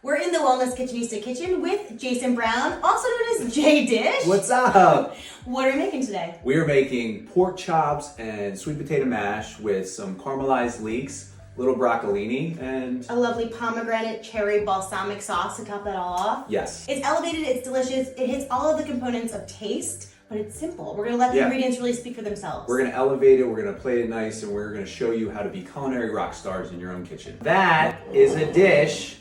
We're in the Wellness Kitchenista kitchen with Jason Brown, also known as J Dish. What's up? What are we making today? We are making pork chops and sweet potato mash with some caramelized leeks, little broccolini, and a lovely pomegranate cherry balsamic sauce to top that all off. yes. It's elevated, it's delicious, it hits all of the components of taste, but it's simple. We're gonna let the ingredients really speak for themselves. We're gonna elevate it, we're gonna plate it nice, and we're gonna show you how to be culinary rock stars in your own kitchen. That is a dish,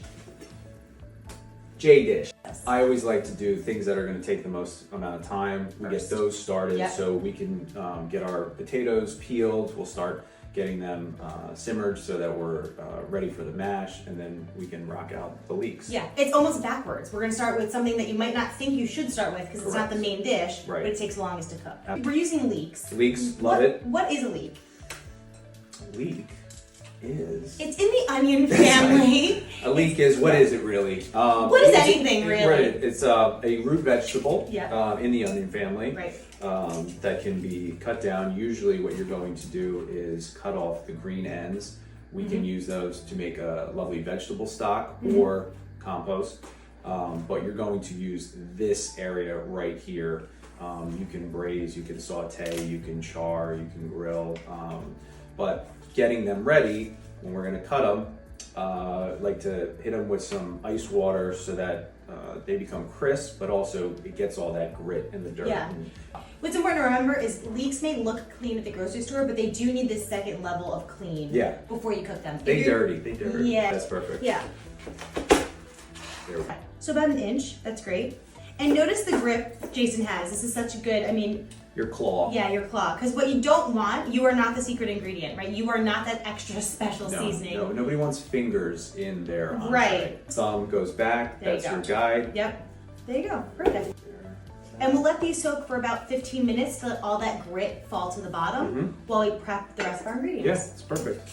J Dish. Yes. I always like to do things that are gonna take the most amount of time. We get those started so we can get our potatoes peeled. We'll start getting them simmered so that we're ready for the mash, and then we can rock out the leeks. Yeah, it's almost backwards. We're gonna start with something that you might not think you should start with because it's not the main dish, but it takes the longest to cook. We're using leeks. Leeks, love it. What is a leek? Leek is... It's in the onion family. A leek is, what is it really? What is anything really? It's a root vegetable in the onion family. Right. That can be cut down. Usually what you're going to do is cut off the green ends. We can use those to make a lovely vegetable stock or compost. But you're going to use this area right here. You can braise, you can saute, you can char, you can grill. But getting them ready, when we're gonna cut them, like to hit them with some ice water so that they become crisp, but also it gets all that grit in the dirt. Yeah. What's important to remember is leeks may look clean at the grocery store, but they do need this second level of clean before you cook them. They dirty. Yeah. That's perfect. Yeah. There we go. So about an inch, that's great. And notice the grip Jason has. This is such a good, Your claw. Yeah, your claw. Because what you don't want, you are not the secret ingredient, right? You are not that extra special seasoning. No, nobody wants fingers in their entree. Right. Thumb goes back, that's your guide. Yep. There you go, perfect. And we'll let these soak for about 15 minutes to let all that grit fall to the bottom while we prep the rest of our ingredients. Yes, it's perfect.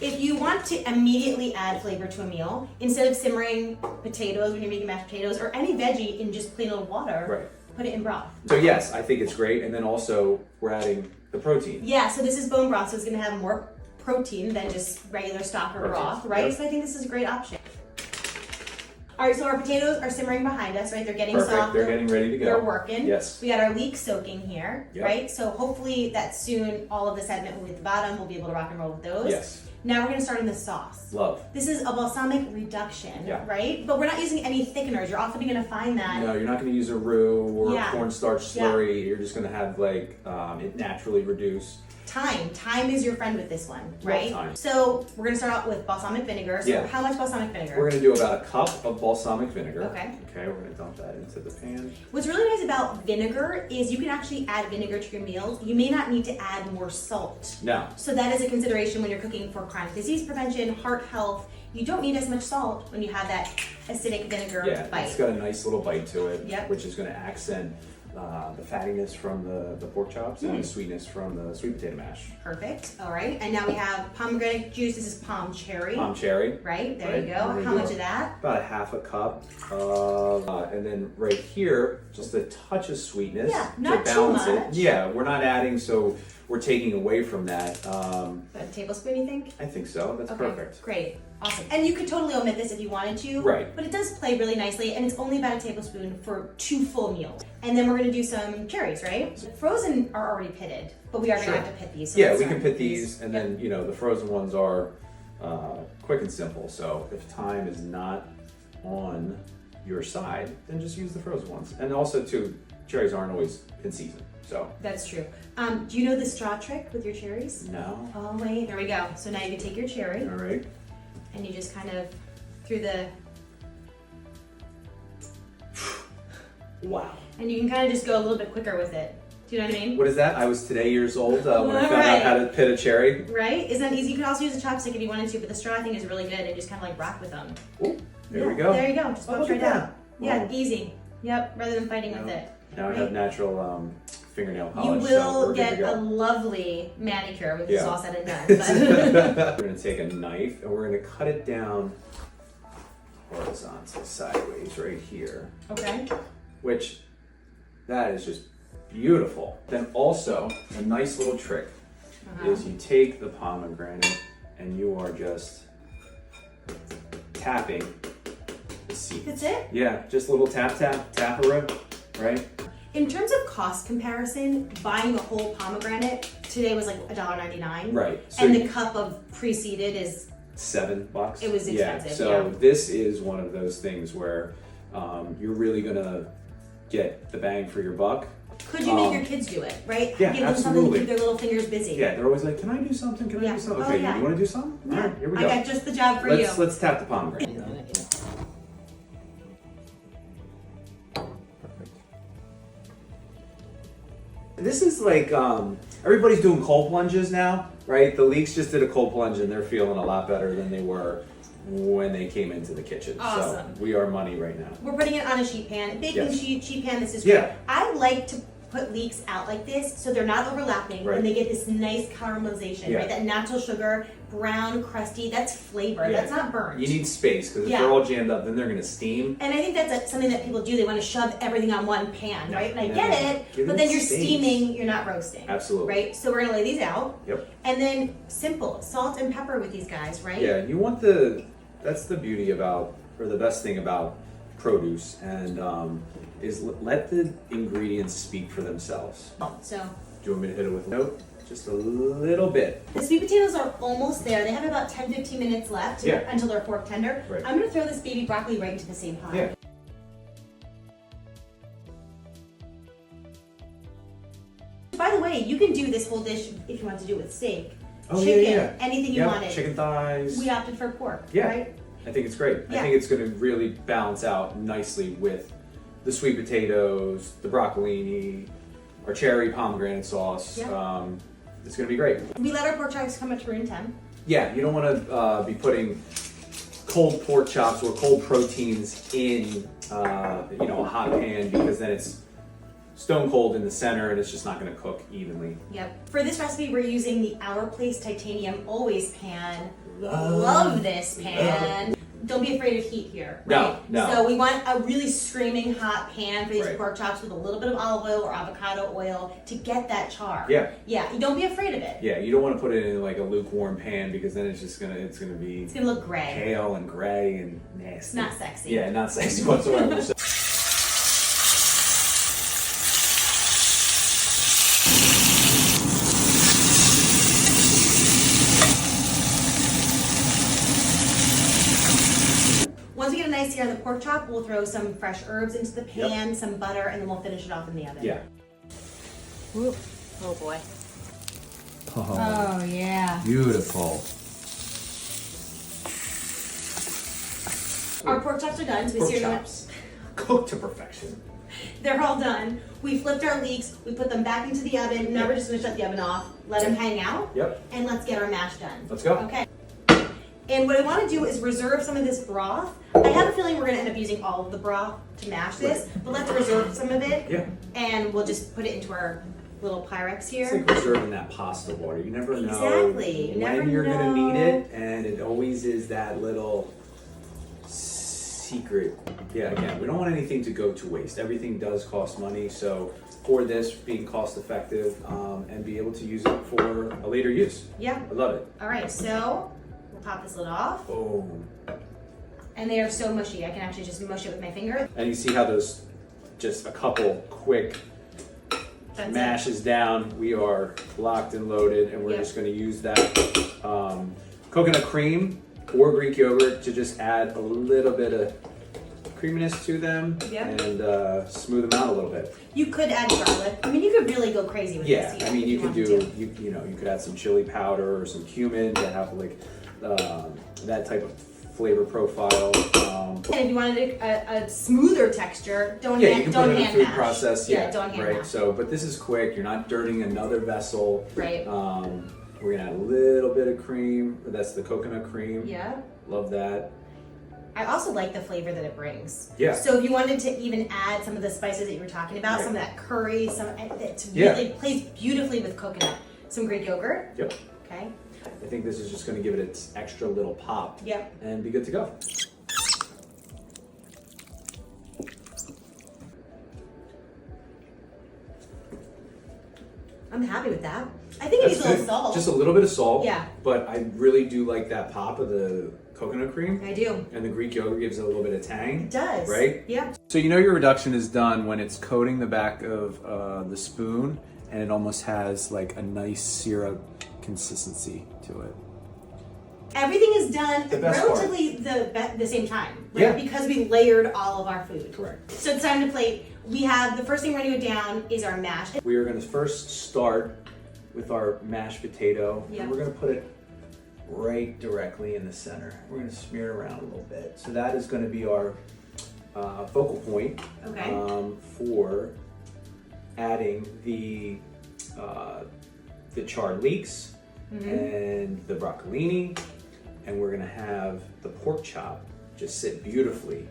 If you want to immediately add flavor to a meal, instead of simmering potatoes when you're making mashed potatoes or any veggie in just plain old water, put it in broth. So yes, I think it's great. And then also we're adding the protein. Yeah, so this is bone broth, so it's gonna have more protein than just regular stock or broth, right? Yep. So I think this is a great option. All right, so our potatoes are simmering behind us, right? They're getting soft. They're getting ready to go. They're working. Yes. We got our leeks soaking here, right? So hopefully that soon all of the sediment will be at the bottom. We'll be able to rock and roll with those. Yes. Now we're gonna start on the sauce. Love. This is a balsamic reduction, right? But we're not using any thickeners. You're often gonna find that. No, you're not gonna use a roux or a cornstarch slurry. You're just gonna have like it naturally reduce. Thyme is your friend with this one, right? Thyme. So we're gonna start out with balsamic vinegar. So how much balsamic vinegar? We're gonna do about a cup of balsamic vinegar. Okay. Okay, we're gonna dump that into the pan. What's really nice about vinegar is you can actually add vinegar to your meals. You may not need to add more salt. No. So that is a consideration when you're cooking for chronic disease prevention, heart health. You don't need as much salt when you have that acidic vinegar bite. It's got a nice little bite to it, which is gonna accent the fattiness from the pork chops and the sweetness from the sweet potato mash. Perfect. All right. And now we have pomegranate juice. This is Pom-Cherry. Pom-Cherry. Right. There you go. How much of that? About a half a cup. And then right here, just a touch of sweetness not to balance too much. it. Yeah, we're not adding, so we're taking away from that. About a tablespoon, you think? I think so. That's perfect. Great. Awesome. And you could totally omit this if you wanted to. Right. But it does play really nicely, and it's only about a tablespoon for 2 full meals. And then we're going to do some cherries, right? The frozen are already pitted, but we are going to have to pit these. So we can pit these, and then, the frozen ones are quick and simple. So if thyme is not on your side, then just use the frozen ones. And also, too, cherries aren't always in season. So that's true. Do you know the straw trick with your cherries? No. Oh, wait. There we go. So now you can take your cherry. All right. And you just kind of, through the... Wow. And you can kind of just go a little bit quicker with it. Do you know what I mean? What is that? I was today years old when I found out how to pit a cherry. Right? Isn't that easy? You could also use a chopstick if you wanted to, but the straw I think is really good and just kind of like rock with them. Ooh, there we go. There you go. Just pops right down. Yeah, Wow. easy. Yep, rather than fighting with it. Now I have natural fingernail polish. You will get a lovely manicure with this all said and done. We're going to take a knife and we're going to cut it down horizontally, sideways, right here. Okay. That is just beautiful. Then also, a nice little trick is you take the pomegranate and you are just tapping the seeds. That's it? Yeah, just a little tap-a-rip, right? In terms of cost comparison, buying the whole pomegranate today was like $1.99. Right. So and the cup of pre-seeded is $7. It was expensive. Yeah. So this is one of those things where you're really gonna get the bang for your buck. Could you make your kids do it, right? Yeah, Give them something to keep their little fingers busy. Yeah, they're always like, "Can I do something? Can I do something?" Okay, you want to do something? Yeah. All right, here we go. I got just the job for you. Let's tap the pomegranate. This is like everybody's doing cold plunges now, right? The Leeks just did a cold plunge and they're feeling a lot better than they were when they came into the kitchen. Awesome. So we are money right now. We're putting it on a sheet pan, baking sheet pan. This is Yeah. great. I like to put Leeks out like this so they're not overlapping and they get this nice caramelization, right? That natural sugar, brown, crusty, that's flavor. That's not burnt. You need space because if they're all jammed up, then they're gonna steam. And I think that's something that people do. They want to shove everything on one pan, right? And I get it, Give but it then you're space. steaming, you're not roasting. Absolutely. Right? So we're gonna lay these out. Yep. And then simple, salt and pepper with these guys, right? Yeah, you want that's the beauty about, or the best thing about produce, and is let the ingredients speak for themselves. So Do you want me to hit it with a note? Just a little bit. the sweet potatoes are almost there. They have about 10-15 minutes left until they're fork tender. Right. I'm gonna throw this baby broccoli right into the same pot. Yeah. By the way, you can do this whole dish if you want to do it with steak, Oh, chicken, anything you Yep, wanted. chicken thighs. We opted for pork, Yeah. right? I think it's great. Yeah. I think it's going to really balance out nicely with the sweet potatoes, the broccolini, our cherry pomegranate sauce. Yeah. It's going to be great. We let our pork chops come at room temp. Yeah, you don't want to be putting cold pork chops or cold proteins in a hot pan, because then it's stone cold in the center and it's just not going to cook evenly. Yep. For this recipe, we're using the Our Place Titanium Always pan. Love this pan. Don't be afraid of heat here, right? No. So we want a really screaming hot pan for these Right. pork chops with a little bit of olive oil or avocado oil to get that char. Yeah. Yeah, you don't be afraid of it. Yeah, you don't want to put it in like a lukewarm pan, because then it's gonna be It's gonna look gray. pale and gray and nasty. It's not sexy. Yeah, not sexy whatsoever. So. Once we get a nice sear on the pork chop, we'll throw some fresh herbs into the pan, some butter, and then we'll finish it off in the oven. Yeah. Whoop. Oh boy. Oh, yeah. beautiful. Our pork chops are done. So we Pork sear them. chops, cooked to perfection. They're all done. We flipped our leeks. We put them back into the oven. Now we're just gonna shut the oven off. Let them hang out. Yep. And let's get our mash done. Let's go. Okay. And what I want to do is reserve some of this broth. I have a feeling we're going to end up using all of the broth to mash this, but let's reserve some of it. Yeah. And we'll just put it into our little Pyrex here. It's like reserving that pasta water. You never know Exactly. You never when you're know. gonna need it, and it always is that little secret. Yeah, again, we don't want anything to go to waste. Everything does cost money, so for this being cost effective and be able to use it for a later use. Yeah. I love it. All right, so we'll pop this lid off. Boom. And they are so mushy. I can actually just mush it with my finger. And you see how those, just a couple quick That's mashes down, we are locked and loaded, and we're Yep. just going to use that coconut cream or Greek yogurt to just add a little bit of creaminess to them. Yep. And smooth them out a little bit. You could add garlic. I mean, you could really go crazy with Yeah, this. I mean, if you could wanted do, to. you could add some chili powder or some cumin to have like that type of flavor profile. And if you wanted a smoother texture, don't Yeah, hand, you can don't put it in a hand food mash. process. Yeah, don't hand right. mash. So, but this is quick. You're not dirtying another vessel. Right. We're gonna add a little bit of cream. That's the coconut cream. Yeah. Love that. I also like the flavor that it brings. Yeah. So if you wanted to even add some of the spices that you were talking about, Right. some of that curry, it Yeah. really plays beautifully with coconut. Some Greek yogurt. Yep. Okay. I think this is just gonna give it its extra little pop. Yep. And be good to go. I'm happy with that. I think it needs a That's little good. salt. Just a little bit of salt. Yeah. But I really do like that pop of the coconut cream. I do. And the Greek yogurt gives it a little bit of tang. It does. Right? Yeah. So you know your reduction is done when it's coating the back of the spoon and it almost has like a nice syrup consistency to it. Everything is done The best relatively the same time, right? Yeah. Because we layered all of our food. Correct. So it's time to plate. We have the first thing we're gonna go down is our mash. We are going to first start with our mashed potato. Yeah. And we're going to put it right directly in the center. We're going to smear it around a little bit. So that is going to be our focal point Okay. for adding the charred leeks and the broccolini, and we're gonna have the pork chop just sit beautifully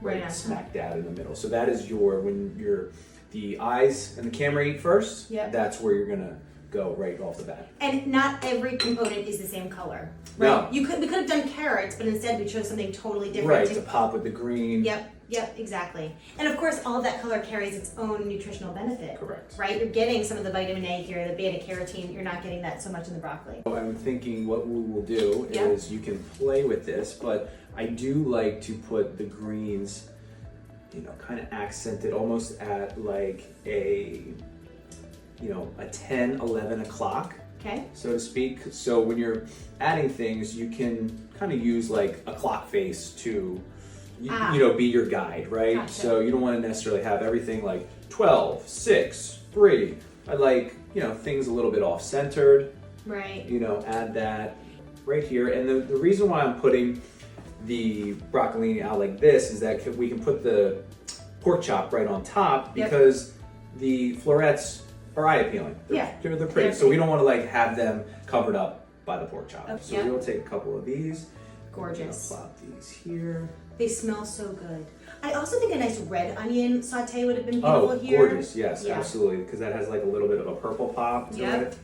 Right on smack dab in the middle. So that is the eyes and the camera eat first. Yep. That's where you're gonna go right off the bat. And not every component is the same color, right? No. We could have done carrots, but instead we chose something totally different. Right, to pop with the green. Yep, exactly. And of course, all of that color carries its own nutritional benefit. Correct. Right? You're getting some of the vitamin A here, the beta carotene. You're not getting that so much in the broccoli. So I'm thinking what we will do Yeah. is you can play with this, but I do like to put the greens, kind of accented almost at like a 10, 11 o'clock, Okay? so to speak. So when you're adding things, you can kind of use like a clock face to, be your guide, right? Gotcha. So you don't want to necessarily have everything like 12, 6, 3. I like, things a little bit off-centered. Right. Add that right here. And the reason why I'm putting the broccolini out like this is that we can put the pork chop right on top Yep. because the florets are eye appealing. They're pretty. They're So we don't want to like have them covered up by the pork chop. Oh, So yeah. we'll take a couple of these. Gorgeous. Plop these here. They smell so good. I also think a nice red onion saute would have been beautiful Oh, here. gorgeous. Yes, Yeah. absolutely. Because that has like a little bit of a purple pop to Yep. it.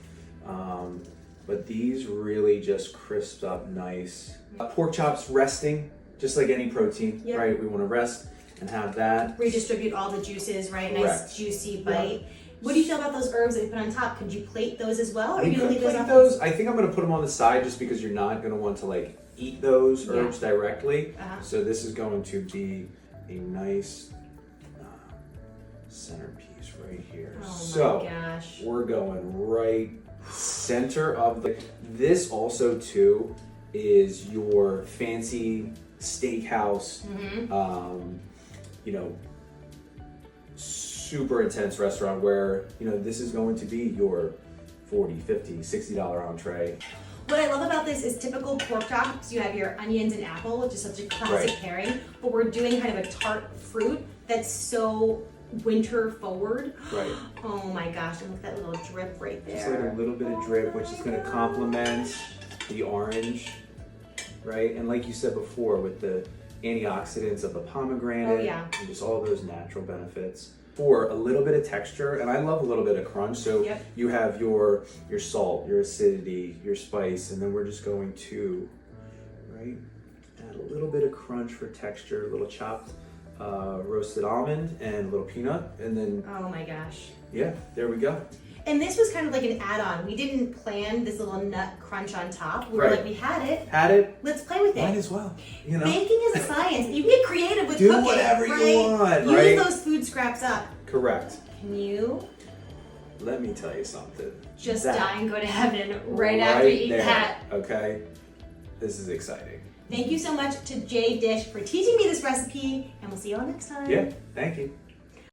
But these really just crisp up nice. Pork chops resting, just like any protein, Yep. right? We want to rest and have that. Redistribute all the juices, right? Nice Correct. juicy bite. What do you feel about those herbs that we put on top? Could you plate those as well? Or are We you gonna could leave those plate off? those. I think I'm going to put them on the side just because you're not going to want to like eat those Yeah. herbs directly. Uh-huh. So this is going to be a nice centerpiece right here. Oh So my gosh. we're going right center of this also too is your fancy steakhouse, super intense restaurant where, this is going to be your $40, $50, $60 entree. What I love about this is typical pork chops. You have your onions and apple, which is such a classic Right. pairing, but we're doing kind of a tart fruit that's so winter forward. Right. Oh my gosh, and look at that little drip right there. Just like a little bit of drip, which is going to complement the orange, right? And like you said before, with the antioxidants of the pomegranate, Oh, yeah. and just all those natural benefits. For a little bit of texture, and I love a little bit of crunch, so Yep. you have your salt, your acidity, your spice, and then we're just going to, right, add a little bit of crunch for texture, a little chopped roasted almond and a little peanut, and then, Oh my gosh. yeah, there we go. And this was kind of like an add-on. We didn't plan this little nut crunch on top. We were Right. like, we had it. Had it, Let's play with might it. as well, Baking is a science. You can get creative with Do cooking. whatever you right? want, Use right? those food scraps up. Correct. Can you Let me tell you something. just That die and go to heaven right after you eat there, that? Okay, this is exciting. Thank you so much to Jay Dish for teaching me this recipe, and we'll see you all next time. Yeah, thank you.